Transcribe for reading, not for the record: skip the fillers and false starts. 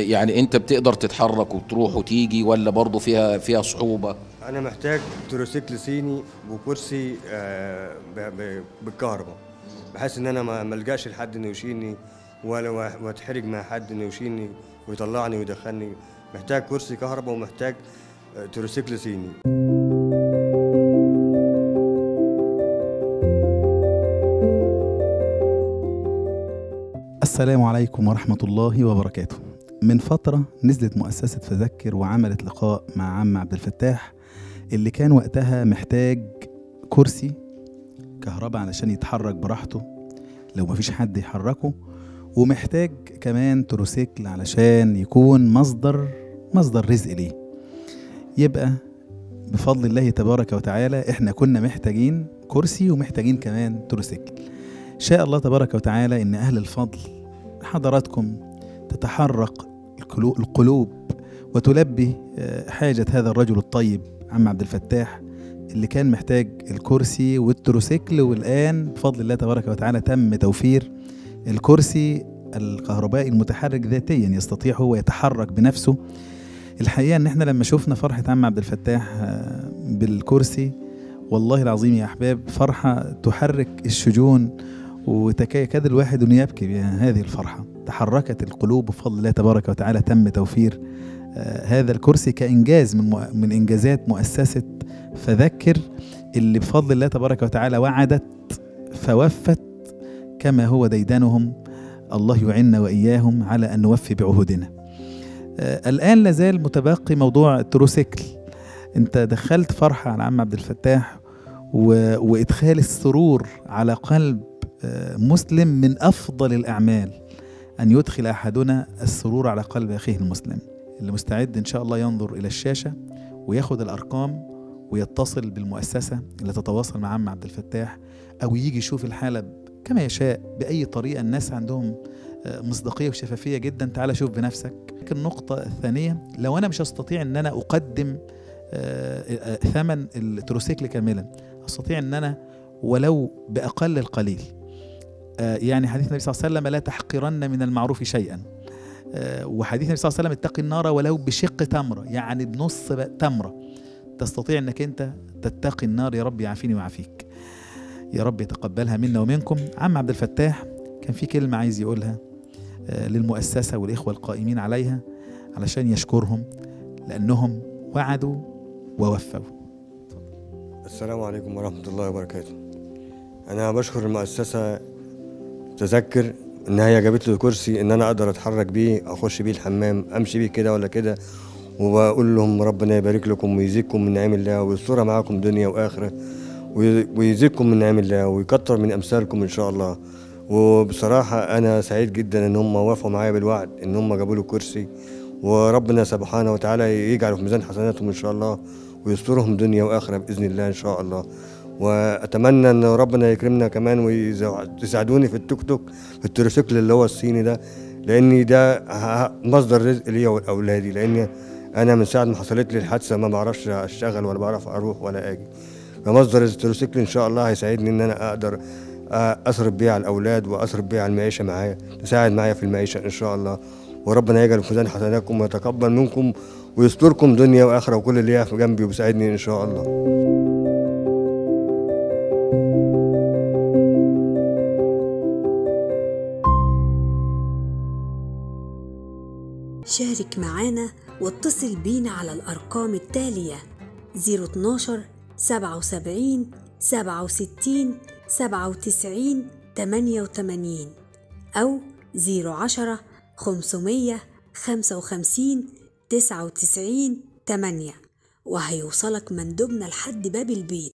يعني انت بتقدر تتحرك وتروح وتيجي ولا برضه فيها صعوبة؟ انا محتاج تروسيكل صيني وكرسي بالكهرباء، بحيث ان انا ما الجاش لحد انه يشيلني ولا واتحرج مع حد انه يشيلني ويطلعني ويدخلني. محتاج كرسي كهرباء ومحتاج تروسيكل صيني. السلام عليكم ورحمة الله وبركاته. من فترة نزلت مؤسسة فذكر وعملت لقاء مع عم عبد الفتاح اللي كان وقتها محتاج كرسي كهرباء علشان يتحرك براحته لو مفيش حد يحركه، ومحتاج كمان تروسيكل علشان يكون مصدر رزق ليه. يبقى بفضل الله تبارك وتعالى احنا كنا محتاجين كرسي ومحتاجين كمان تروسيكل. شاء الله تبارك وتعالى ان اهل الفضل حضراتكم تتحرك القلوب وتلبي حاجة هذا الرجل الطيب عم عبد الفتاح اللي كان محتاج الكرسي والتروسيكل، والآن بفضل الله تبارك وتعالى تم توفير الكرسي الكهربائي المتحرك ذاتيا، يستطيع هو يتحرك بنفسه. الحقيقة ان احنا لما شفنا فرحة عم عبد الفتاح بالكرسي، والله العظيم يا أحباب فرحة تحرك الشجون، وتكاد الواحد أن يبكي بهذه الفرحة. تحركت القلوب بفضل الله تبارك وتعالى. تم توفير هذا الكرسي كإنجاز من إنجازات مؤسسة فذكر اللي بفضل الله تبارك وتعالى وعدت فوفت كما هو ديدنهم. الله يعيننا وإياهم على أن نوفي بعهودنا. الآن لازال متبقي موضوع التروسيكل. أنت دخلت فرحة على عم عبد الفتاح وإدخال السرور على قلب مسلم من أفضل الأعمال، أن يدخل أحدنا السرور على قلب أخيه المسلم. اللي مستعد إن شاء الله ينظر إلى الشاشة وياخد الأرقام ويتصل بالمؤسسة اللي تتواصل مع عم عبد الفتاح، أو يجي يشوف الحالة كما يشاء بأي طريقة. الناس عندهم مصداقية وشفافية جدا. تعال شوف بنفسك. النقطة الثانية، لو أنا مش هستطيع أن أنا أقدم ثمن التروسيكل كاملا، أستطيع أن أنا ولو بأقل القليل، يعني حديث النبي صلى الله عليه وسلم لا تحقرن من المعروف شيئا، وحديث النبي صلى الله عليه وسلم اتق النار ولو بشق تمرة، يعني بنص تمرة تستطيع أنك أنت تتقي النار. يا رب يعافيني ويعافيك، يا رب يتقبلها منا ومنكم. عم عبد الفتاح كان في كلمة عايز يقولها للمؤسسة والإخوة القائمين عليها علشان يشكرهم لأنهم وعدوا ووفوا. السلام عليكم ورحمة الله وبركاته. أنا بشكر المؤسسة تذكر إن هي جابت لي كرسي إن أنا أقدر أتحرك بيه، أخش بيه الحمام، أمشي بيه كده ولا كده، وبقول لهم ربنا يبارك لكم ويزيدكم من نعم الله ويسترها معاكم دنيا وآخرة، ويزيدكم من نعم الله ويكتر من أمثالكم إن شاء الله. وبصراحة أنا سعيد جدا إن هم وافقوا معايا بالوعد إن هم جابوا له كرسي، وربنا سبحانه وتعالى يجعله في ميزان حسناتهم إن شاء الله ويسترهم دنيا وآخرة بإذن الله إن شاء الله. وأتمنى إن ربنا يكرمنا كمان ويساعدوني في التوك توك، في التروسيكل اللي هو الصيني ده، لأني ده مصدر رزق ليا ولأولادي، لأن أنا من ساعة ما حصلت لي الحادثة ما بعرفش أشتغل ولا بعرف أروح ولا أجي. فمصدر التروسيكل إن شاء الله هيساعدني إن أنا أقدر أصرف بيه على الأولاد وأصرف بيه على المعيشة معايا، تساعد معايا في المعيشة إن شاء الله. وربنا يجعل في ميزان حسناتكم ويتقبل منكم ويستركم دنيا وآخرة، وكل اللي يقف جنبي وبيساعدني إن شاء الله. شارك معانا واتصل بينا على الأرقام التالية: 012 77 67 97 88 أو 010 555 99 8، وهيوصلك مندوبنا لحد باب البيت.